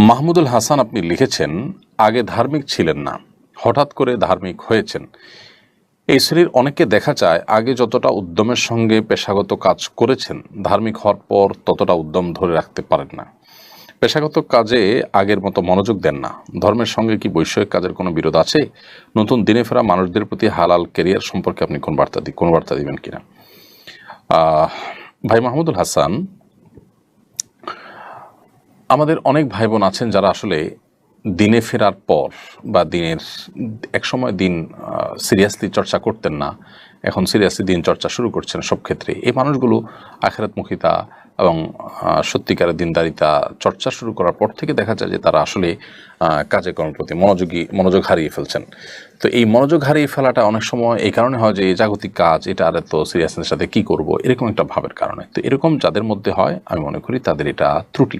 মাহমুদুল হাসান আপনি লিখেছেন, আগে ধার্মিক ছিলেন না, হঠাৎ করে ধার্মিক হয়েছেন। এই শ্রেণীর অনেককে দেখা যায় আগে যতটা উদ্যমের সঙ্গে পেশাগত কাজ করেছেন, ধার্মিক হওয়ার পর ততটা উদ্যম ধরে রাখতে পারেন না। পেশাগত কাজে আগের মতো মনোযোগ দেন না। ধর্মের সঙ্গে কি বৈষয়িক কাজের কোনো বিরোধ আছে? নতুন দিনে ফেরা মানুষদের প্রতি হালাল ক্যারিয়ার সম্পর্কে আপনি কোন বার্তা দিবেন কিনা? ভাই মাহমুদুল হাসান, আমাদের অনেক ভাই বোন আছেন যারা আসলে দিনে ফেরার পর বা দিনের একসময় দিন সিরিয়াসলি চর্চা করতেন না, এখন সিরিয়াসলি দিন চর্চা শুরু করছেন সব ক্ষেত্রে। এই মানুষগুলো আখিরাতমুখিতা এবং সত্যিকারের দিনদারিতা চর্চা শুরু করার পর থেকে দেখা যায় যে তারা আসলে কাজে কর্মের প্রতি মনোযোগ হারিয়ে ফেলছেন। তো এই মনোযোগ হারিয়ে ফেলাটা অনেক সময় এই কারণে হয় যে এই জাগতিক কাজ এটা আর এত সিরিয়াসনেস সাথে কী করব, এরকম একটা ভাবের কারণে। তো এরকম যাদের মধ্যে হয়, আমি মনে করি তাদের এটা ত্রুটি,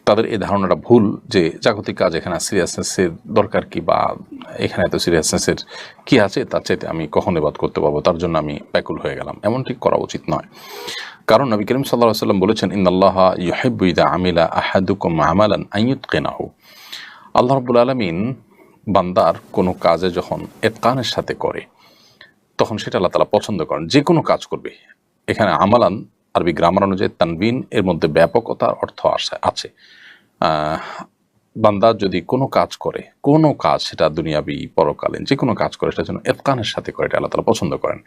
তাদের এই ধারণাটা ভুল যে জাগতিক কাজ এখানে সিরিয়াসনেসের দরকার কি, বা এখানে এত সিরিয়াসনেসের কি আছে, তার চাইতে আমি কখন এবাদ করতে পারবো, তার জন্য আমি ব্যাকুল হয়ে গেলাম। এমনটি করা উচিত নয়। কারণ নবী করিম সাল্লাল্লাহু আলাইহি ওয়াসাল্লাম বলেছেন, ইন্নাল্লাহা ইউহিব্বু ইযা আমিলা আহাদুকুম আমালান আন ইউতকিনাহু। আল্লাহ রাব্বুল আলামিন বান্দার কোনো কাজে যখন ইতকানের সাথে করে, তখন সেটা আল্লাহ তাআলা পছন্দ করেন। যে কোনো কাজ করবে, এখানে আমালান আরবি গ্রামার অনুযায়ী তানবিন, এর মধ্যে ব্যাপকতার অর্থ আছে। বান্দা যদি কোনো কাজ করে, কোনো কাজ সেটা দুনিয়াবি পরকালীন যে কোনো কাজ করে, সেটা যেন ইতকানের সাথে করে, এটা আল্লাহ তাআলা পছন্দ করেন।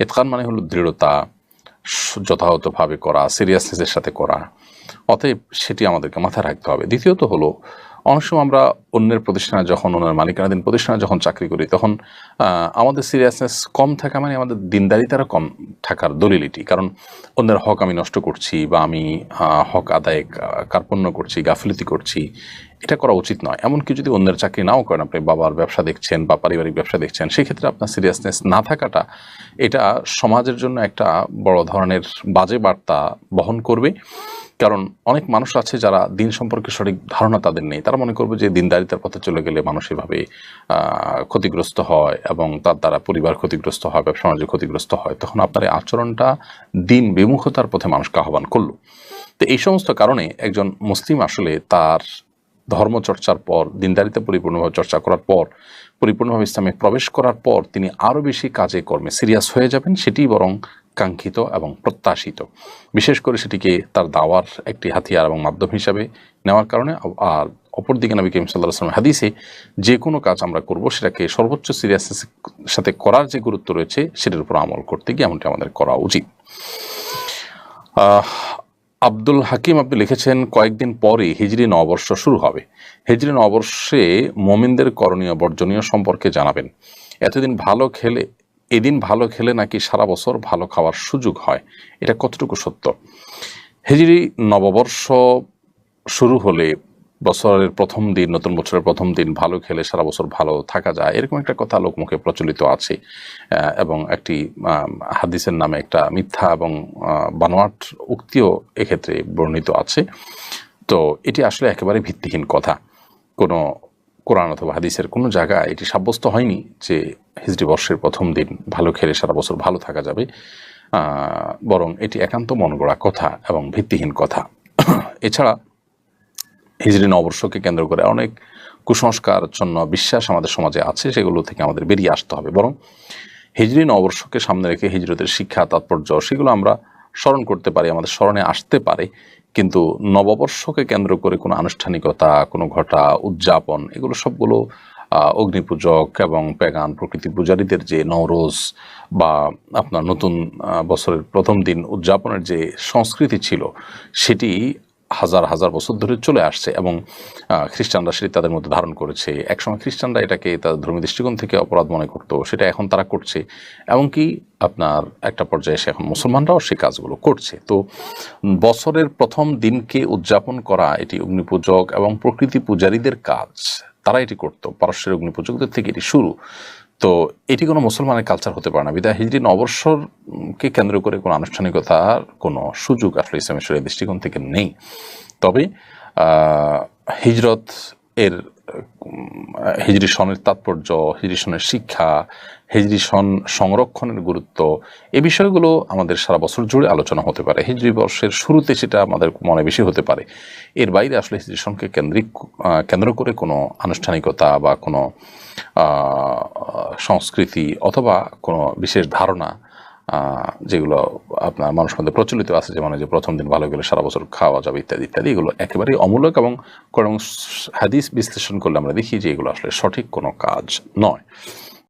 ইতকান মানে হলো দৃঢ়তা, যথাযথভাবে করা, সিরিয়াসনেসের সাথে করা। অতএব সেটি আমাদেরকে মাথায় রাখতে হবে। দ্বিতীয়ত হলো, অনেক সময় আমরা অন্যের প্রতিষ্ঠানে যখন, অন্যের মালিকানাধীন প্রতিষ্ঠানে যখন চাকরি করি, তখন আমাদের সিরিয়াসনেস কম থাকা মানে আমাদের দিনদারিতারও কম থাকার দলিলিটি। কারণ অন্যের হক আমি নষ্ট করছি, বা আমি হক আদায়ে কার্পণ্য করছি, গাফিলতি করছি, এটা করা উচিত নয়। এমনকি যদি অন্যের চাকরি নাও করেন, আপনি বাবার ব্যবসা দেখছেন বা পারিবারিক ব্যবসা দেখছেন, সেই ক্ষেত্রে আপনার সিরিয়াসনেস না থাকাটা, এটা সমাজের জন্য একটা বড় ধরনের বাজে বার্তা বহন করবে। কারণ অনেক মানুষ আছে যারা দিন সম্পর্কে সঠিক ধারণা তাদের নেই। তারা মনে করবে যে দিনদারিতার পথে চলে গেলে মানুষ এভাবে ক্ষতিগ্রস্ত হয়, এবং তার দ্বারা পরিবার ক্ষতিগ্রস্ত হয়, ব্যবসা বাণিজ্য ক্ষতিগ্রস্ত হয়। তখন আপনার এই আচরণটা দিন বিমুখতার পথে মানুষকে আহ্বান করলো। তো এই সমস্ত কারণে একজন মুসলিম আসলে তার ধর্মচর্চার পর, দিনদারিতা পরিপূর্ণভাবে চর্চা করার পর, পরিপূর্ণভাবে ইসলামে প্রবেশ করার পর তিনি আরও বেশি কাজে কর্মে সিরিয়াস হয়ে যাবেন। সেটি বরং কাঙ্ক্ষিত এবং প্রত্যাশিত। বিশেষ করে সেটিকে তার দাওয়ার একটি হাতিয়ার এবং মাধ্যম হিসাবে নেওয়ার কারণে। আর অপরদিকে নবী করিম সাল্লাল্লাহু আলাইহি ওয়াসাল্লাম হাদিসে যে কোনো কাজ আমরা করব, সেটাকে সর্বোচ্চ সিরিয়াসনেসের সাথে করার যে গুরুত্ব রয়েছে, সেটার উপর আমল করতে গিয়ে এমনটি আমাদের করা উচিত। আব্দুল হাকিম আপনি লিখেছেন, কয়েকদিন পরে হিজরি নববর্ষ শুরু হবে। হিজরি নববর্ষে মুমিনদের করণীয় বর্জনীয় সম্পর্কে জানাবেন। এদিন ভালো খেলে নাকি সারা বছর ভালো খাওয়ার সুযোগ হয়, এটা কতটুকু সত্য? হিজরি নববর্ষ শুরু হলে বছরের প্রথম দিন, নতুন বছরের প্রথম দিন ভালো খেলে সারা বছর ভালো থাকা যায়, এরকম একটা কথা লোকমুখে প্রচলিত আছে, এবং একটি হাদিসের নামে একটা মিথ্যা এবং বানোয়াট উক্তিও এক্ষেত্রে বর্ণিত আছে। তো এটি আসলে একেবারে ভিত্তিহীন কথা। কোনো কোরআন অথবা হাদিসের কোনো জায়গায় এটি সাব্যস্ত হয়নি যে হিজরি বর্ষের প্রথম দিন ভালো খেলে সারা বছর ভালো থাকা যাবে। বরং এটি একান্ত মনগড়া কথা এবং ভিত্তিহীন কথা। এছাড়া হিজরি নববর্ষকে কেন্দ্র করে অনেক কুসংস্কারচ্ছন্ন বিশ্বাস আমাদের সমাজে আছে, সেগুলো থেকে আমাদের বেরিয়ে আসতে হবে। বরং হিজরি নববর্ষকে সামনে রেখে হিজরতের শিক্ষা, তাৎপর্য, সেগুলো আমরা স্মরণ করতে পারি, আমাদের স্মরণে আসতে পারে। কিন্তু নববর্ষকে কেন্দ্র করে কোনো আনুষ্ঠানিকতা, কোনো ঘটা, উদযাপন, এগুলো সবগুলো অগ্নিপূজক এবং পেগান প্রকৃতি পূজারীদের যে নওরোজ বা আপনার নতুন বছরের প্রথম দিন উদযাপনের যে সংস্কৃতি ছিল, সেটি হাজার হাজার বছর ধরে চলে আসছে, এবং খ্রিস্টানরা সেটি তাদের মধ্যে ধারণ করেছে। একসময় খ্রিস্টানরা এটাকে তাদের ধর্মীয় দৃষ্টিকোণ থেকে অপরাধ মনে করতো, সেটা এখন তারা করছে। এমনকি আপনার একটা পর্যায়ে এসে এখন মুসলমানরাও সেই কাজগুলো করছে। তো বছরের প্রথম দিনকে উদযাপন করা, এটি অগ্নিপূজক এবং প্রকৃতি পূজারীদের কাজ, তারা এটি করতো। পারস্যের অগ্নিপূজকদের থেকে এটি শুরু। তো এটি কোনো মুসলমানের কালচার হতে পারে না। বিধায় হিজরি নববর্ষকে কেন্দ্র করে কোনো আনুষ্ঠানিকতার কোনো সুযোগ আসলে ইসলামের শরীয়তের দৃষ্টিকোণ থেকে নেই। তবে হিজরত এর হিজরি সনের তাৎপর্য, হিজরি সনের শিক্ষা, হিজরি সন সংরক্ষণের গুরুত্ব, এই বিষয়গুলো আমাদের সারা বছর জুড়ে আলোচনা হতে পারে। হিজরি বর্ষের শুরুতে সেটা আমাদের মনে বেশি হতে পারে। এর বাইরে আসলে হিজরি সনকে কেন্দ্র করে কোনো আনুষ্ঠানিকতা বা কোনো সংস্কৃতি অথবা কোনো বিশেষ ধারণা যেগুলো আপনার মানুষের মধ্যে প্রচলিত আছে, যেমন যে প্রথম দিন ভালো গেলে সারা বছর খাওয়া যাবে ইত্যাদি ইত্যাদি, এগুলো একেবারেই অমূলক এবং কোরআন হাদিস বিশ্লেষণ করলে আমরা দেখি যে এগুলো আসলে সঠিক কোনো কাজ নয়।